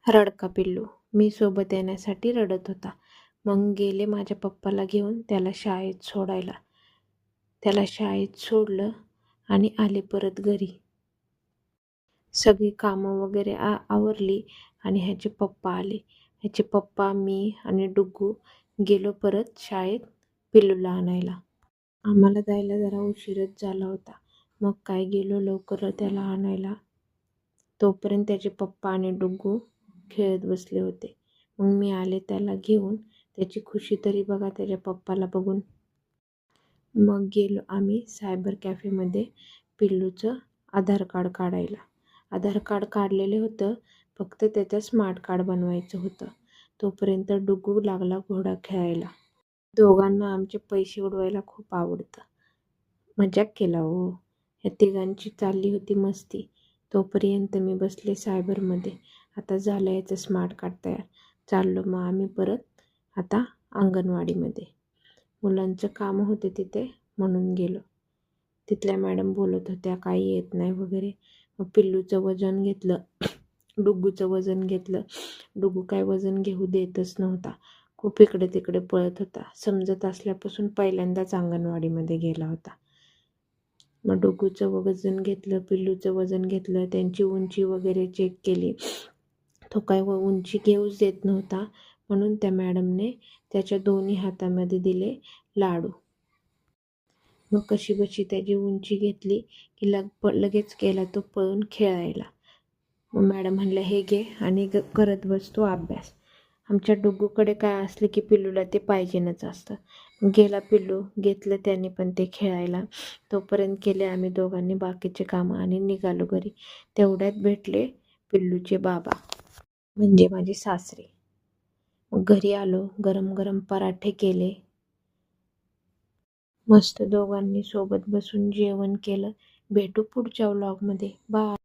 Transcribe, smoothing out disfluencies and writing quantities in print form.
रडका पिल्लू. मी सोबत येण्यासाठी रडत होता. मग गेले माझ्या पप्पाला घेऊन त्याला शाळेत सोडायला. त्याला शाळेत सोडलं आणि आले परत घरी. सगळी कामं वगैरे आवरली आणि ह्याचे पप्पा आले. ह्याचे पप्पा, मी आणि डुग्गू गेलो परत शाळेत पिल्लूला आणायला. आम्हाला जायला जरा उशीरच झाला होता. मग काय गेलो लवकर त्याला आणायला. तोपर्यंत त्याचे पप्पा आणि डुग्गू खेळत बसले होते. मग मी आले त्याला घेऊन. त्याची खुशी तरी बघा त्याच्या पप्पाला बघून. मग गेलो आम्ही सायबर कॅफेमध्ये पिल्लूचं आधार कार्ड काढायला. आधार कार्ड काढलेलं होतं, फक्त त्याचं स्मार्ट कार्ड बनवायचं होतं. तोपर्यंत डुग्गू लागला घोडा खेळायला. दोघांना आमचे पैसे उडवायला खूप आवडतं. मजाक केला हो. या तिघांची चालली होती मस्ती. तोपर्यंत मी बसले सायबरमध्ये. आता झालं याचं स्मार्ट कार्ड तयार. चाललो मग आम्ही परत आता अंगणवाडीमध्ये. मुलांचं कामं होते तिथे म्हणून गेलो. तिथल्या मॅडम बोलत होत्या काही येत नाही वगैरे. मग पिल्लूचं वजन घेतलं, डुग्गूचं वजन घेतलं. डुग्गू काय वजन घेऊ देतच नव्हता. खूप इकडे तिकडे पळत होता. समजत असल्यापासून पहिल्यांदाच अंगणवाडीमध्ये गेला होता. मग डुग्गूचं वजन घेतलं, पिल्लूचं वजन घेतलं, त्यांची उंची वगैरे चेक केली. तो काय उंची घेऊच देत नव्हता. म्हणून त्या मॅडमने त्याच्या दोन्ही हातामध्ये दिले लाडू. मग कशी बशी त्याची उंची घेतली की लगेच गेला तो पळून खेळायला. मग मॅडम म्हणल्या हे घे आणि करत बसतो अभ्यास. आमच्या डुग्गूकडे काय असले की पिल्लूला ते पाहिजेनच असतं. गेला पिल्लू, घेतलं त्याने पण ते खेळायला. तोपर्यंत केले आम्ही दोघांनी बाकीचे कामं आणि निघालो घरी. तेवढ्यात भेटले पिल्लूचे बाबा, म्हणजे माझे सासरे. मग घरी आलो, गरम गरम पराठे केले. मस्त दोघांनी सोबत बसून जेवण केलं. भेटू पुढच्या व्लॉगमध्ये. बाय.